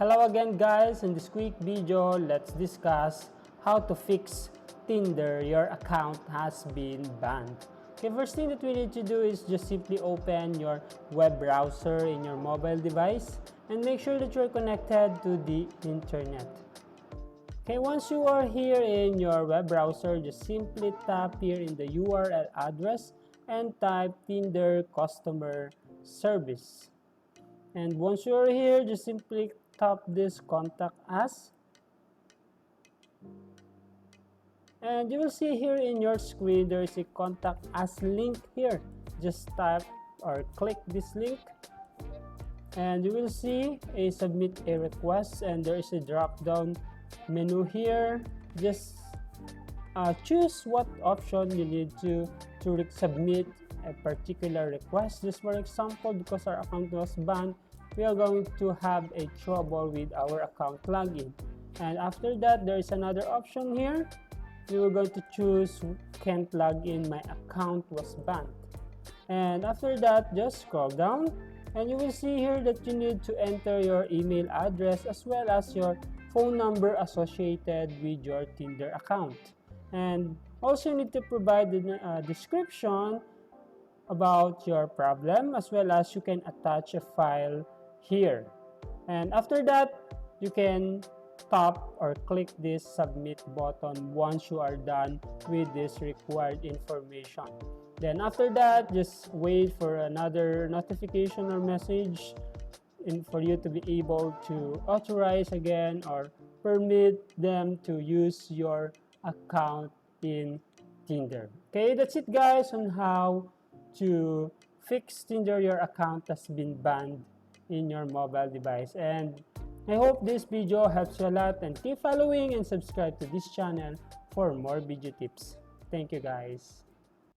Hello again guys, in this quick video, let's discuss how to fix Tinder. Your account has been banned. Okay, first thing that we need to do is just simply open your web browser in your mobile device and make sure that you're connected to the internet. Okay, once you are here in your web browser, just simply tap here in the URL address and type Tinder customer service. And once you are here, just simply tap this contact us, and you will see here in your screen there is a contact us link here. Just type or click this link and you will see a submit a request, and there is a drop down menu here. Just choose what option you need to submit a particular request. Just for example, because our account was banned, we are going to have a trouble with our account login. And after that, there is another option here. We are going to choose can't log in, my account was banned. And after that, just scroll down and you will see here that you need to enter your email address as well as your phone number associated with your Tinder account. And also you need to provide a description about your problem, as well as you can attach a file here. And after that, you can tap or click this submit button once you are done with this required information. Then after that, just wait for another notification or message for you to be able to authorize again or permit them to use your account in Tinder. Okay, that's it guys on how to fix Tinder. Your account has been banned in your mobile device. And I hope this video helps you a lot, and keep following and subscribe to this channel for more video tips. Thank you guys.